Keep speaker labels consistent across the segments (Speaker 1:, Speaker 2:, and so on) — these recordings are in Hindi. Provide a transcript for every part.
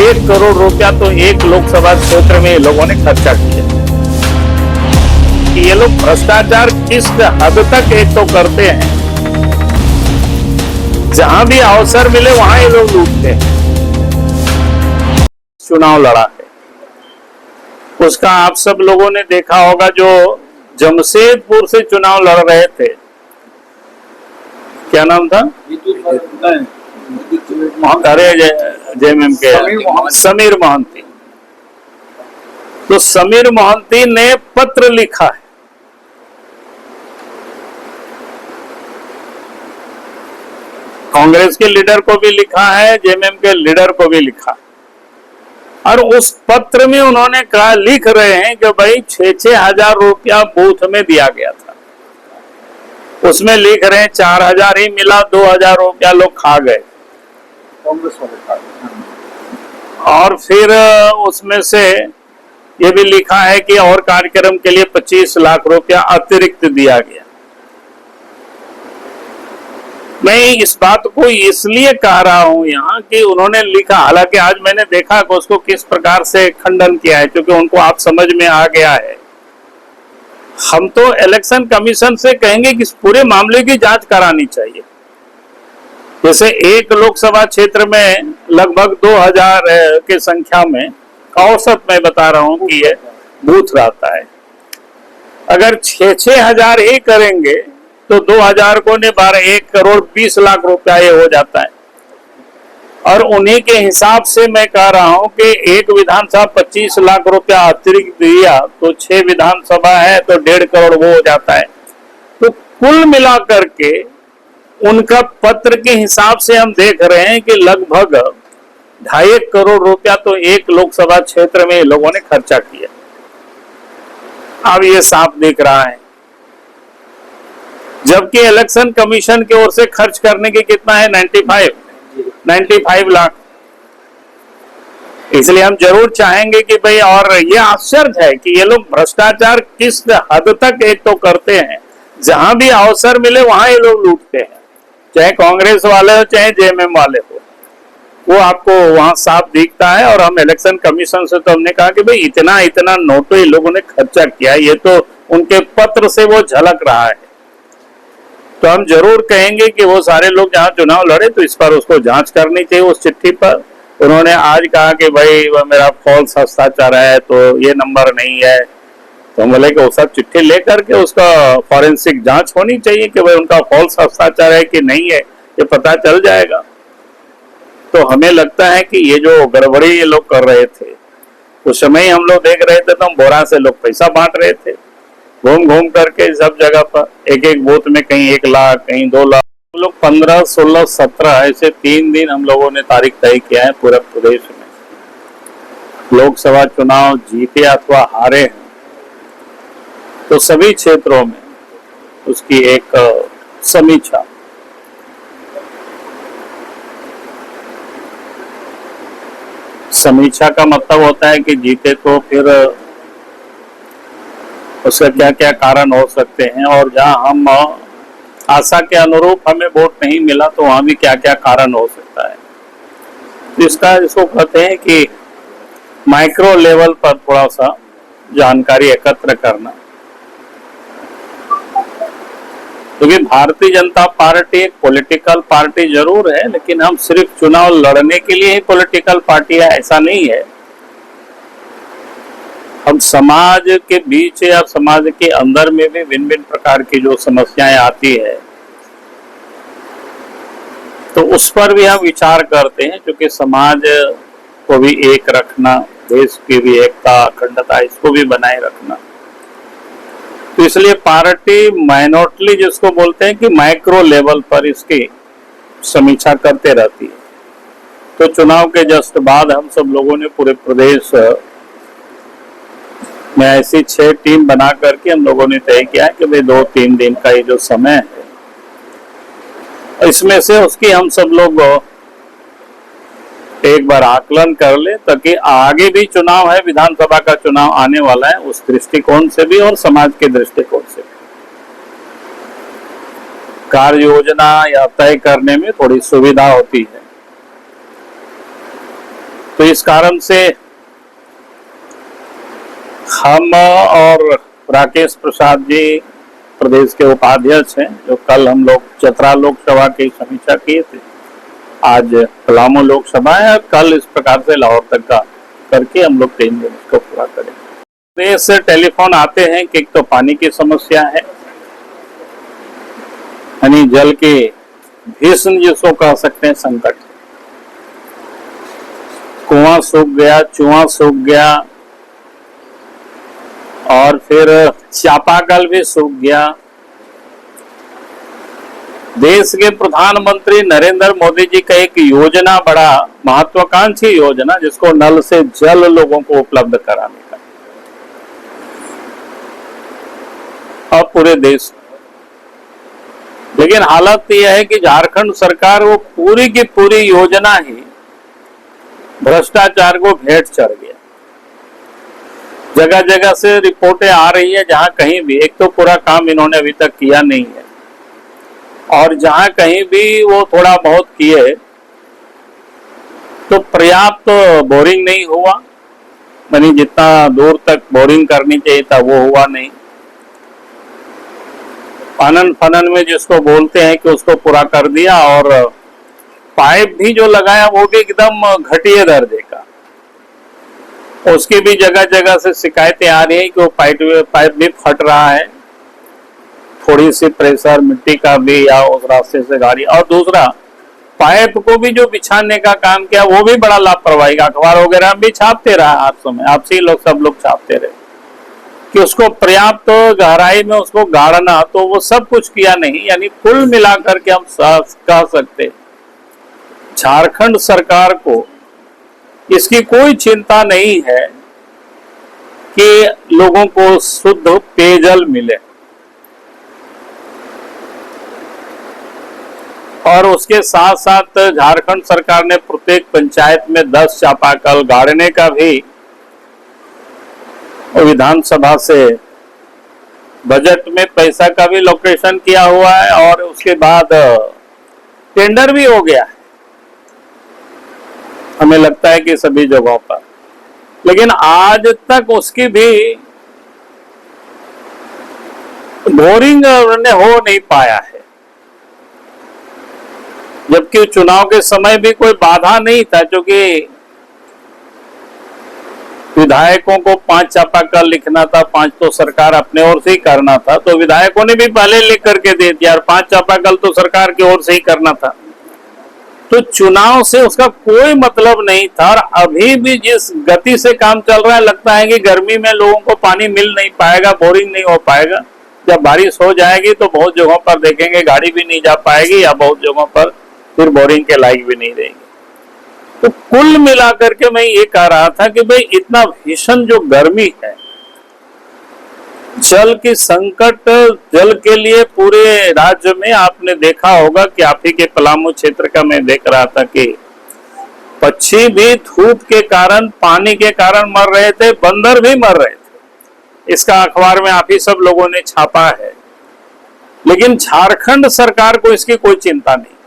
Speaker 1: 1 करोड़ रुपया तो एक लोकसभा क्षेत्र में ये लोगों ने खर्चा किया। कि ये लोग भ्रष्टाचार किस हद तक एक तो करते हैं, जहां भी अवसर मिले वहां ये लोग लूटते हैं। चुनाव लड़ा है, उसका आप सब लोगों ने देखा होगा। जो जमशेदपुर से चुनाव लड़ रहे थे, क्या नाम था? अरे जेएमएम के समीर मोहंती। तो समीर मोहंती ने पत्र लिखा है, कांग्रेस के लीडर को भी लिखा है, जेएमएम के लीडर को भी लिखा, और उस पत्र में उन्होंने कहा, लिख रहे हैं कि भाई 6-6 हजार रुपया बूथ में दिया गया था। उसमें लिख रहे हैं 4,000 ही मिला, 2,000 रुपया लोग खा गए, कांग्रेस वाले खा गए। और फिर उसमें से ये भी लिखा है कि और कार्यक्रम के लिए 25 लाख रुपया अतिरिक्त दिया गया। मैं इस बात को इसलिए कह रहा हूं यहाँ कि उन्होंने लिखा, हालांकि आज मैंने देखा कि उसको किस प्रकार से खंडन किया है, क्योंकि उनको आप समझ में आ गया है। हम तो इलेक्शन कमीशन से कहेंगे कि इस पूरे मामले की जांच करानी चाहिए। जैसे एक लोकसभा क्षेत्र में लगभग 2,000 के संख्या में औसत मैं बता रहा हूं कि ये बूथ रहता है। अगर 6-6 हजार ही करेंगे तो 2,000 को ने 1,20,00,000 रुपया ये हो जाता है। और उन्हीं के हिसाब से मैं कह रहा हूं कि एक विधानसभा 25 लाख रुपया अतिरिक्त दिया तो 6 विधानसभा है तो 1.5 करोड़ वो हो जाता है। तो कुल मिलाकर के उनका पत्र के हिसाब से हम देख रहे हैं कि लगभग 2.5 करोड़ रुपया तो एक लोकसभा क्षेत्र में लोगों ने खर्चा किया। अब ये साफ दिख रहा है, जबकि इलेक्शन कमीशन की ओर से खर्च करने की कितना है, 95 लाख। इसलिए हम जरूर चाहेंगे कि भाई, और ये आश्चर्य है कि ये लोग भ्रष्टाचार किस हद तक एक तो करते हैं, जहां भी अवसर मिले वहां ये लोग लूटते हैं, चाहे कांग्रेस वाले हो चाहे जेएमएम वाले हो। वो आपको वहां साफ दिखता है। और हम इलेक्शन कमीशन से तो हमने कहा कि भाई इतना नोटों ये लोगों ने खर्चा किया, ये तो उनके पत्र से वो झलक रहा है। तो हम जरूर कहेंगे कि वो सारे लोग जहां चुनाव लड़े तो इस पर उसको जांच करनी चाहिए। उस चिट्ठी पर उन्होंने आज कहा कि भाई वह मेरा फॉल्स हस्ताक्षर है, तो ये नंबर नहीं है। तो हम बोले कि वो सब चिट्ठी लेकर के उसका फॉरेंसिक जांच होनी चाहिए कि भाई उनका फॉल्स हस्ताक्षर है कि नहीं है, ये पता चल जाएगा। तो हमें लगता है कि ये जो गड़बड़ी ये लोग कर रहे थे, उस समय हम लोग देख रहे थे तो हम बोरा से लोग पैसा बांट रहे थे, घूम घूम करके सब जगह पर, एक बूथ में कहीं 1 लाख कहीं 2 लाख। हम लोग 15, 16, 17 ऐसे 3 दिन हम लोगों ने तारीख तय किया है पूरे प्रदेश में। लोकसभा चुनाव जीते अथवा हारे हैं तो सभी क्षेत्रों में उसकी एक समीक्षा, का मतलब होता है कि जीते तो फिर उसका क्या क्या कारण हो सकते हैं, और जहां हम आशा के अनुरूप हमें वोट नहीं मिला तो वहां भी क्या क्या कारण हो सकता है। इसको कहते हैं कि माइक्रो लेवल पर थोड़ा सा जानकारी एकत्र करना। क्योंकि भारतीय जनता पार्टी एक पॉलिटिकल पार्टी जरूर है, लेकिन हम सिर्फ चुनाव लड़ने के लिए ही पॉलिटिकल पार्टी है ऐसा नहीं है। हम समाज के बीच या समाज के अंदर में भी भिन्न भिन्न प्रकार की जो समस्याएं आती है तो उस पर भी हम विचार करते हैं, क्योंकि समाज को भी एक रखना, देश की भी एकता अखंडता इसको भी बनाए रखना। तो इसलिए पार्टी माइनॉरिटी जिसको बोलते हैं कि माइक्रो लेवल पर इसकी समीक्षा करते रहती है। तो चुनाव के जस्ट बाद हम सब लोगों ने पूरे प्रदेश में ऐसी 6 टीम बना करके हम लोगों ने तय किया कि भाई 2-3 दिन का ये जो समय है, इसमें से उसकी हम सब लोग एक बार आकलन कर ले, ताकि आगे भी चुनाव है, विधानसभा का चुनाव आने वाला है, उस दृष्टिकोण से भी और समाज के दृष्टिकोण से भी कार्य योजना या तय करने में थोड़ी सुविधा होती है। तो इस कारण से हम और राकेश प्रसाद जी प्रदेश के उपाध्यक्ष हैं, जो कल हम लोग चतरा लोकसभा की समीक्षा किए थे, आज पलामू लोकसभा है, और कल इस प्रकार से लाहौर तक का करके हम लोग 3 दिन इसको पूरा करेंगे। देश से टेलीफोन आते हैं कि एक तो पानी की समस्या है, यानी जल के भीषण जिसको कह सकते हैं संकट, कुआं सूख गया, चुआ सूख गया, और फिर चापाकल भी सूख गया। देश के प्रधानमंत्री नरेंद्र मोदी जी का एक योजना, बड़ा महत्वाकांक्षी योजना, जिसको नल से जल लोगों को उपलब्ध कराने का, और पूरे देश में। लेकिन हालत यह है कि झारखंड सरकार वो पूरी की पूरी योजना ही भ्रष्टाचार को भेंट चढ़ गया। जगह जगह से रिपोर्टें आ रही है, जहां कहीं भी, एक तो पूरा काम इन्होंने अभी तक किया नहीं है, और जहां कहीं भी वो थोड़ा बहुत किए तो पर्याप्त बोरिंग नहीं हुआ, यानी जितना दूर तक बोरिंग करनी चाहिए था वो हुआ नहीं। आनन फनन में जिसको बोलते हैं कि उसको पूरा कर दिया, और पाइप भी जो लगाया वो भी एकदम घटिया दर्जे का, उसकी भी जगह जगह से शिकायतें आ रही हैं कि वो पाइप भी फट रहा है, थोड़ी सी प्रेशर मिट्टी का भी या उस रास्ते से गाड़ी। और दूसरा, पाइप को भी जो बिछाने का काम किया वो भी बड़ा लापरवाही, अखबार वगैरह भी छापते रहा, हादसों में आपसे लोग सब लोग छापते रहे कि उसको पर्याप्त गहराई में उसको गाड़ना, तो वो सब कुछ किया नहीं। यानी कुल मिलाकर के हम कह सकते झारखंड सरकार को इसकी कोई चिंता नहीं है कि लोगों को शुद्ध पेयजल मिले, और उसके साथ साथ झारखंड सरकार ने प्रत्येक पंचायत में 10 चापाकल गाड़ने का भी विधानसभा से बजट में पैसा का भी लोकेशन किया हुआ है, और उसके बाद टेंडर भी हो गया है, हमें लगता है कि सभी जगहों पर। लेकिन आज तक उसकी भी बोरिंग हो नहीं पाया है, जबकि चुनाव के समय भी कोई बाधा नहीं था, क्योंकि विधायकों को 5 चापाकल लिखना था, 5 तो सरकार अपने ओर से ही करना था, तो विधायकों ने भी पहले लिख करके दे दिया, और 5 चापाकल तो सरकार की ओर से ही करना था। तो चुनाव से उसका कोई मतलब नहीं था। और अभी भी जिस गति से काम चल रहा है, लगता है कि गर्मी में लोगों को पानी मिल नहीं पाएगा, बोरिंग नहीं हो पाएगा। जब बारिश हो जाएगी तो बहुत जगहों पर देखेंगे गाड़ी भी नहीं जा पाएगी, या बहुत जगहों पर फिर बोरिंग के लायक भी नहीं रहेगी। तो कुल मिलाकर के मैं ये कह रहा था कि भाई इतना भीषण जो गर्मी है, जल की संकट, जल के लिए पूरे राज्य में आपने देखा होगा कि आप ही के पलामू क्षेत्र का मैं देख रहा था कि पक्षी भी धूप के कारण, पानी के कारण मर रहे थे, बंदर भी मर रहे थे। इसका अखबार में आप ही सब लोगों ने छापा है। लेकिन झारखंड सरकार को इसकी कोई चिंता नहीं।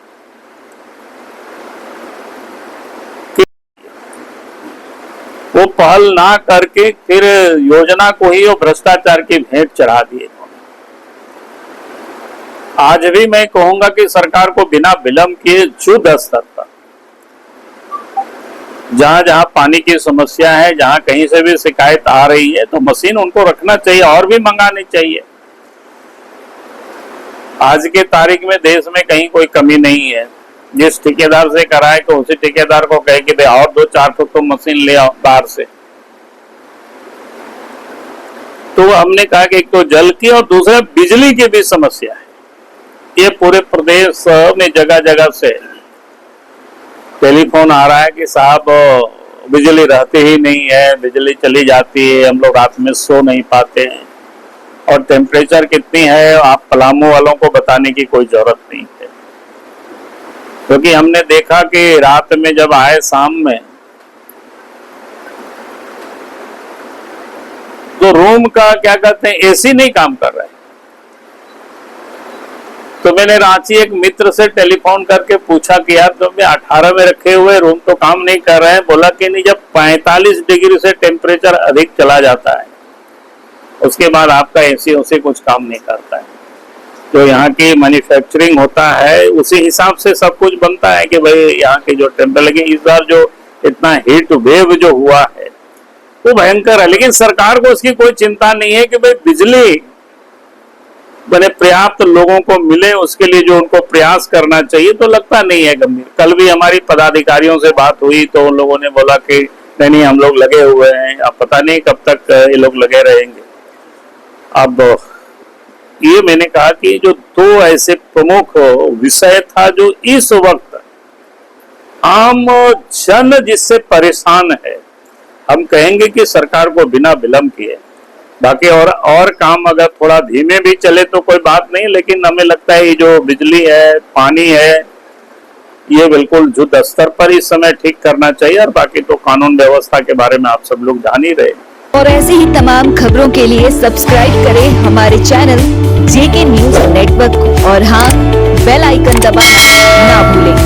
Speaker 1: वो पहल ना करके फिर योजना को ही वो भ्रष्टाचार की भेंट चढ़ा दिए। आज भी मैं कहूंगा कि सरकार को बिना विलंब किए युद्ध स्तर पर जहां जहां पानी की समस्या है, जहां कहीं से भी शिकायत आ रही है, तो मशीन उनको रखना चाहिए और भी मंगानी चाहिए। आज के तारीख में देश में कहीं कोई कमी नहीं है। जिस ठेकेदार से कराए तो उसी ठेकेदार को कहे कि भाई और 2-4 तो मशीन ले आओ बाहर से। तो हमने कहा कि एक तो जल की और दूसरा बिजली की भी समस्या है। ये पूरे प्रदेश में जगह जगह से टेलीफोन आ रहा है कि साहब बिजली रहती ही नहीं है, बिजली चली जाती है, हम लोग रात में सो नहीं पाते हैं। और टेम्परेचर कितनी है आप पलामू वालों को बताने की कोई जरूरत नहीं है, क्योंकि हमने देखा कि रात में जब आए शाम में तो रूम का क्या कहते हैं एसी नहीं काम कर रहा है। तो मैंने रांची एक मित्र से टेलीफोन करके पूछा कि यार जो मैं 18 में रखे हुए रूम तो काम नहीं कर रहे हैं। बोला कि नहीं, जब 45 डिग्री से टेम्परेचर अधिक चला जाता है उसके बाद आपका एसी उसे कुछ काम नहीं करता है। जो यहाँ की मैन्युफैक्चरिंग होता है उसी हिसाब से सब कुछ बनता है कि भाई यहाँ के जो टेम्परेचर, लेकिन इस बार जो इतना हीट वेव जो हुआ है वो भयंकर है। लेकिन सरकार को उसकी कोई चिंता नहीं है कि भाई बिजली बने पर्याप्त लोगों को मिले, उसके लिए जो उनको प्रयास करना चाहिए, तो लगता नहीं है गंभीर। कल भी हमारी पदाधिकारियों से बात हुई तो उन लोगों ने बोला कि नहीं हम लोग लगे हुए हैं, अब पता नहीं कब तक ये लोग लगे रहेंगे। अब ये मैंने कहा कि जो दो ऐसे प्रमुख विषय था जो इस वक्त आम जन जिससे परेशान है, हम कहेंगे कि सरकार को बिना विलंब किए, बाकी और काम अगर थोड़ा धीमे भी चले तो कोई बात नहीं, लेकिन हमें लगता है ये जो बिजली है, पानी है, ये बिल्कुल युद्ध स्तर पर इस समय ठीक करना चाहिए। और बाकी तो कानून व्यवस्था के बारे में आप सब लोग जान ही रहे।
Speaker 2: और ऐसे ही तमाम खबरों के लिए सब्सक्राइब करें हमारे चैनल जेके न्यूज नेटवर्क को, और हाँ, बेल आइकन दबाना ना भूलें।